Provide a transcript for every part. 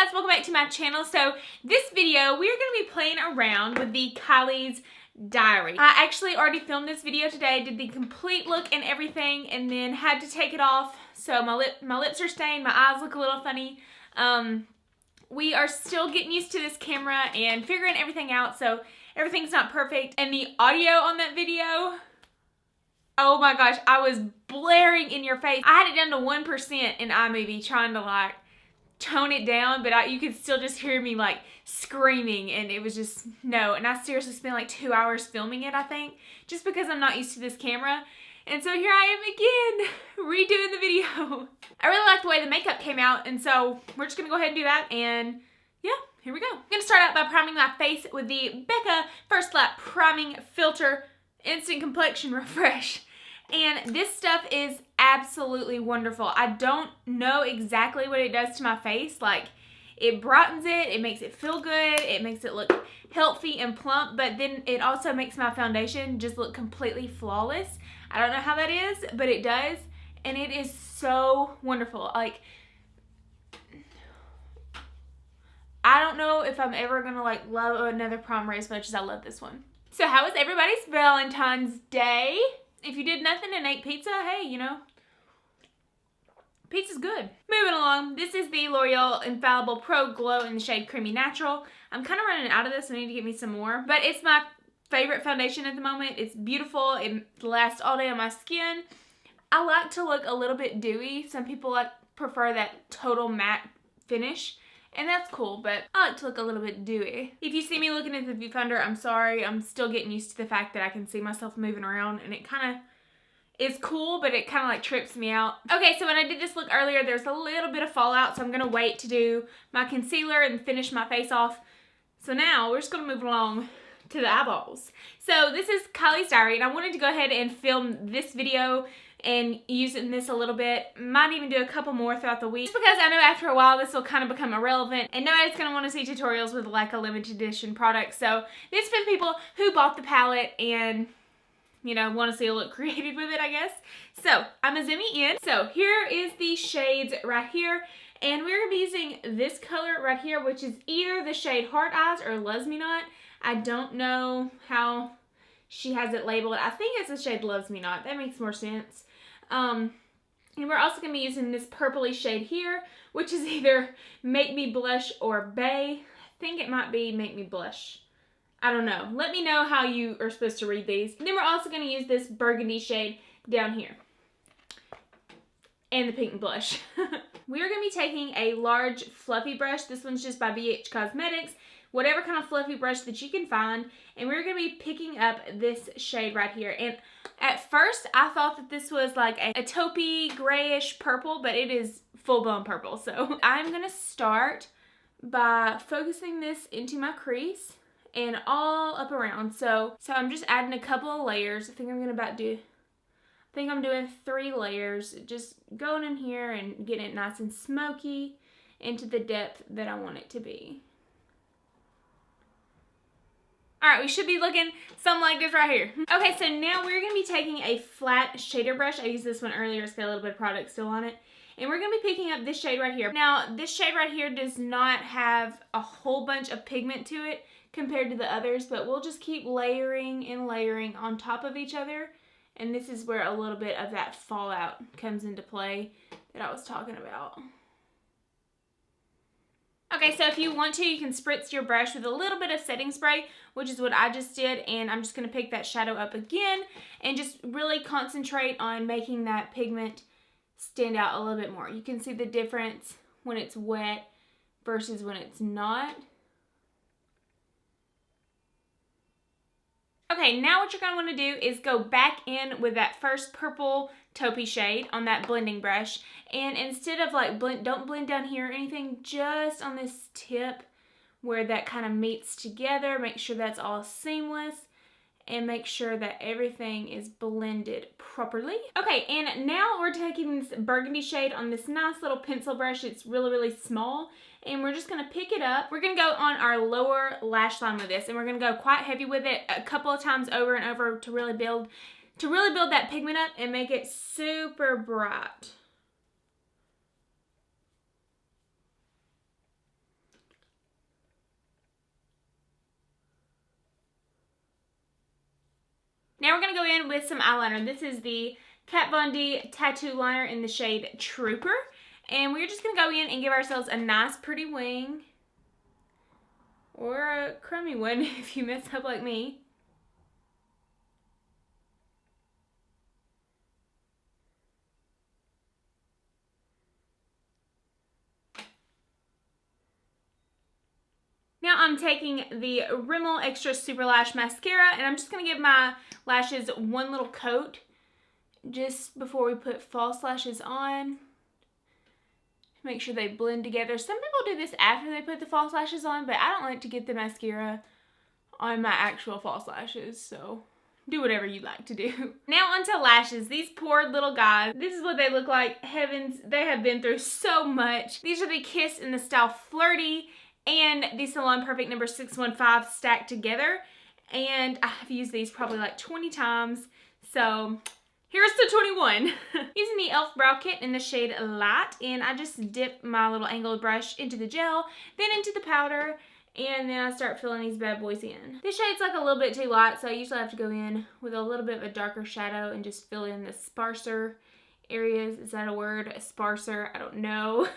guys, welcome back to my channel. So this video, we're going to be playing around with the Kylie's diary. I actually already filmed this video today, did the complete look and everything, and then had to take it off. So my lips are stained, my eyes look a little funny. We are still getting used to this camera and figuring everything out, so everything's not perfect. And the audio on that video, oh my gosh, I was blaring in your face. I had it down to 1% in iMovie trying to like tone it down, but you could still just hear me like screaming, and it was just no. And I seriously spent like 2 hours filming it, I think, just because I'm not used to this camera. And so here I am again, redoing the video. I really like the way the makeup came out, and so we're just gonna go ahead and do that, and yeah, here we go. I'm gonna start out by priming my face with the Becca First Lap Priming Filter Instant Complexion Refresh. And this stuff is absolutely wonderful. I don't know exactly what it does to my face. Like, it brightens it, it makes it feel good, it makes it look healthy and plump, but then it also makes my foundation just look completely flawless. I don't know how that is, but it does, and it is so wonderful. Like, I don't know if I'm ever gonna like love another primer as much as I love this one. So how was everybody's Valentine's Day? If you did nothing and ate pizza, hey, you know, pizza's good. Moving along, this is the L'Oreal Infallible Pro Glow in the shade Creamy Natural. I'm kind of running out of this. I need to get me some more, but it's my favorite foundation at the moment. It's beautiful. It lasts all day on my skin. I like to look a little bit dewy. Some people prefer that total matte finish, and that's cool, but I like to look a little bit dewy. If you see me looking at the viewfinder, I'm sorry. I'm still getting used to the fact that I can see myself moving around, and it kind of is cool, but it kind of like trips me out. Okay, so when I did this look earlier, there's a little bit of fallout, so I'm gonna wait to do my concealer and finish my face off. So now we're just gonna move along to the eyeballs. So this is Kylie's diary, and I wanted to go ahead and film this video and using this a little bit. Might even do a couple more throughout the week, just because I know after a while this will kind of become irrelevant and nobody's going to want to see tutorials with like a limited edition product. So this is for the people who bought the palette and, you know, want to see a look created with it, I guess. So I'm gonna zoom in. So here is the shades right here, and we're gonna be using this color right here, which is either the shade Heart Eyes or Loves Me Not. I don't know how she has it labeled. I think it's the shade Loves Me Not. That makes more sense. And we're also going to be using this purpley shade here, which is either Make Me Blush or Bay. I think it might be Make Me Blush. I don't know. Let me know how you are supposed to read these. And then we're also going to use this burgundy shade down here. And the pink blush. We're going to be taking a large fluffy brush. This one's just by Beaufort Cosmetics. Whatever kind of fluffy brush that you can find. And we're going to be picking up this shade right here. And at first, I thought that this was like a taupey grayish purple, but it is full-blown purple. So I'm going to start by focusing this into my crease and all up around. So I'm just adding a couple of layers. I think I'm doing 3 layers. Just going in here and getting it nice and smoky into the depth that I want it to be. Alright, we should be looking something like this right here. Okay, so now we're going to be taking a flat shader brush. I used this one earlier. It's got a little bit of product still on it. And we're going to be picking up this shade right here. Now, this shade right here does not have a whole bunch of pigment to it compared to the others, but we'll just keep layering and layering on top of each other. And this is where a little bit of that fallout comes into play that I was talking about. Okay, so if you want to, you can spritz your brush with a little bit of setting spray, which is what I just did, and I'm just going to pick that shadow up again and just really concentrate on making that pigment stand out a little bit more. You can see the difference when it's wet versus when it's not. Okay, now what you're going to want to do is go back in with that first purple taupey shade on that blending brush, and instead of like don't blend down here or anything, just on this tip where that kind of meets together, make sure that's all seamless and make sure that everything is blended properly. Okay, and now we're taking this burgundy shade on this nice little pencil brush. It's really, really small, and we're just gonna pick it up. We're gonna go on our lower lash line with this, and we're gonna go quite heavy with it a couple of times over and over to really build that pigment up and make it super bright. Now we're going to go in with some eyeliner. This is the Kat Von D Tattoo Liner in the shade Trooper. And we're just going to go in and give ourselves a nice pretty wing. Or a crummy one if you mess up like me. Now I'm taking the Rimmel Extra Super Lash Mascara and I'm just going to give my lashes one little coat just before we put false lashes on. Make sure they blend together. Some people do this after they put the false lashes on, but I don't like to get the mascara on my actual false lashes, so do whatever you like to do. Now onto lashes. These poor little guys. This is what they look like. Heavens, they have been through so much. These are the Kiss in the style Flirty and the Salon Perfect number 615 stacked together. And I have used these probably like 20 times. So here's the 21. Using the e.l.f. Brow Kit in the shade Light. And I just dip my little angled brush into the gel, then into the powder. And then I start filling these bad boys in. This shade's like a little bit too light, so I usually have to go in with a little bit of a darker shadow and just fill in the sparser areas. Is that a word? Sparser? I don't know.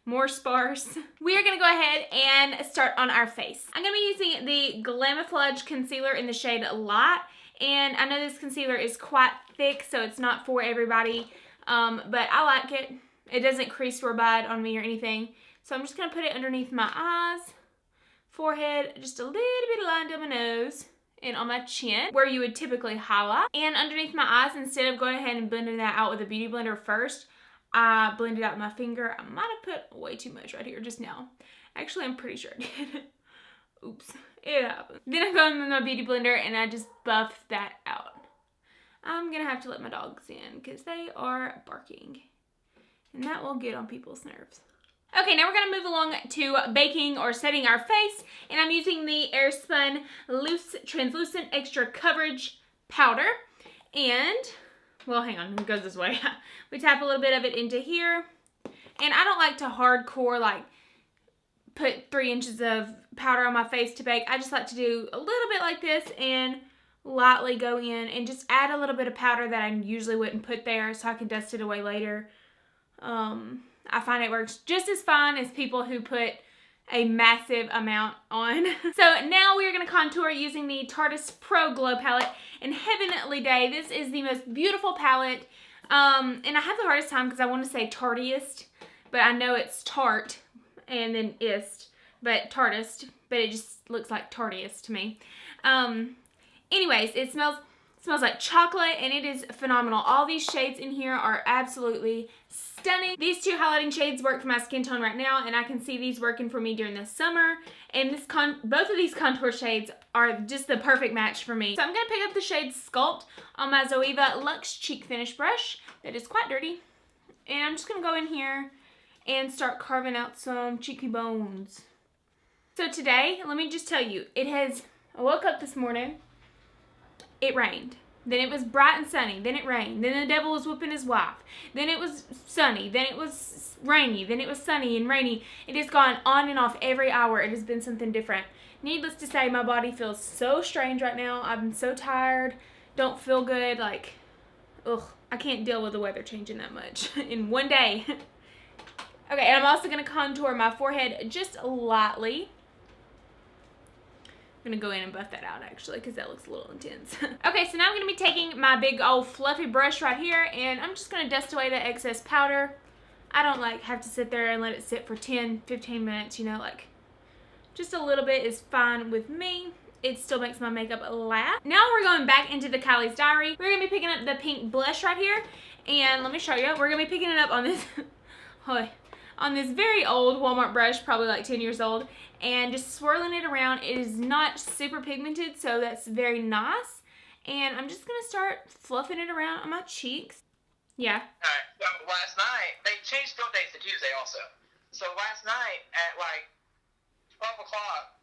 More sparse. We are going to go ahead and start on our face. I'm going to be using the Glamiflauge Concealer in the shade Light. And I know this concealer is quite thick, so it's not for everybody. But I like it. It doesn't crease or bad on me or anything. So I'm just going to put it underneath my eyes, forehead, just a little bit lined on my nose, and on my chin, where you would typically highlight. And underneath my eyes, instead of going ahead and blending that out with a beauty blender first, I blended out with my finger. I might have put way too much right here just now. Actually, I'm pretty sure I did. Oops, it happened. Then I go in with my beauty blender and I just buff that out. I'm gonna have to let my dogs in because they are barking. And that will get on people's nerves. Okay, now we're gonna move along to baking or setting our face. And I'm using the Airspun Loose Translucent Extra Coverage Powder. And, well, hang on, it goes this way. We tap a little bit of it into here. And I don't like to hardcore, like, put 3 inches of powder on my face to bake. I just like to do a little bit like this and lightly go in and just add a little bit of powder that I usually wouldn't put there so I can dust it away later. I find it works just as fine as people who put a massive amount on. So now we are going to contour using the Tarteist Pro Glow Palette in Heavenly Day. This is the most beautiful palette. And I have the hardest time because I want to say Tarteist, but I know it's Tarte and then ist, but Tarteist, but it just looks like Tarteist to me. Anyways, it smells like chocolate and it is phenomenal. All these shades in here are absolutely stunning. These 2 highlighting shades work for my skin tone right now, and I can see these working for me during the summer. And both of these contour shades are just the perfect match for me. So I'm going to pick up the shade Sculpt on my Zoeva Luxe Cheek Finish brush that is quite dirty. And I'm just going to go in here and start carving out some cheeky bones. So today, let me just tell you, I woke up this morning, it rained. Then it was bright and sunny. Then it rained. Then the devil was whooping his wife. Then it was sunny. Then it was rainy. Then it was sunny and rainy. It has gone on and off every hour. It has been something different. Needless to say, my body feels so strange right now. I'm so tired. Don't feel good. Like, ugh. I can't deal with the weather changing that much in one day. Okay, and I'm also going to contour my forehead just lightly. I'm going to go in and buff that out actually because that looks a little intense. Okay, so now I'm going to be taking my big old fluffy brush right here and I'm just going to dust away the excess powder. I don't like have to sit there and let it sit for 10-15 minutes, you know, like just a little bit is fine with me. It still makes my makeup last. Now we're going back into the Kylie's Diary. We're going to be picking up the pink blush right here and let me show you. We're going to be picking it up on this on this very old Walmart brush, probably like 10 years old, and just swirling it around. It is not super pigmented, so that's very nice. And I'm just going to start fluffing it around on my cheeks. Yeah. Alright, so last night, they changed field days to Tuesday also. So last night at like 12 o'clock,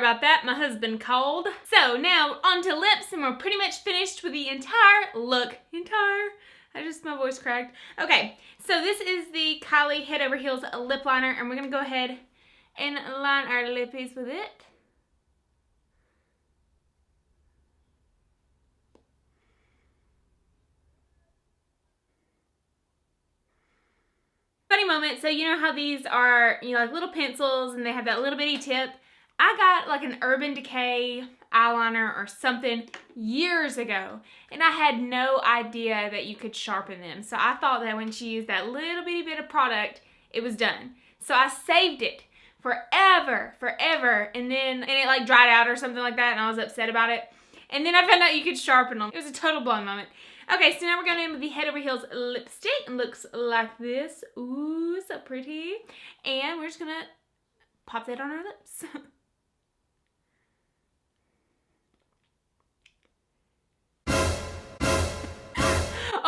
about that. My husband called. So now on to lips, and we're pretty much finished with the entire look. My voice cracked. Okay, so this is the Kylie Head Over Heels lip liner, and we're gonna go ahead and line our lippies with it. Funny moment, so you know how these are, like little pencils and they have that little bitty tip? I got like an Urban Decay eyeliner or something years ago, and I had no idea that you could sharpen them. So I thought that when she used that little bitty bit of product, it was done. So I saved it forever, and it like dried out or something like that, and I was upset about it. And then I found out you could sharpen them. It was a total blown moment. Okay, so now we're going in with the Head Over Heels lipstick. It looks like this. Ooh, so pretty. And we're just going to pop that on our lips.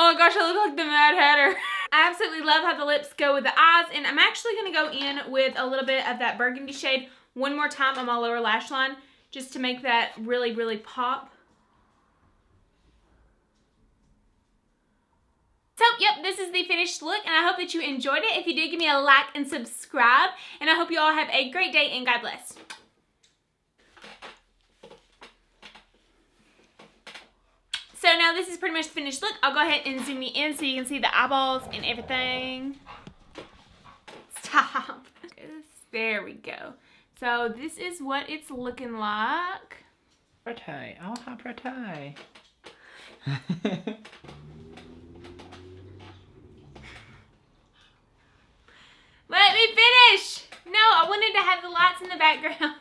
Oh my gosh, I look like the Mad Hatter. I absolutely love how the lips go with the eyes, and I'm actually going to go in with a little bit of that burgundy shade one more time on my lower lash line just to make that really, really pop. So, yep, this is the finished look, and I hope that you enjoyed it. If you did, give me a like and subscribe, and I hope you all have a great day, and God bless. So now this is pretty much the finished look. I'll go ahead and zoom you in so you can see the eyeballs and everything. Stop. There we go. So this is what it's looking like. Pretty. Oh, how pretty. Let me finish! No, I wanted to have the lights in the background.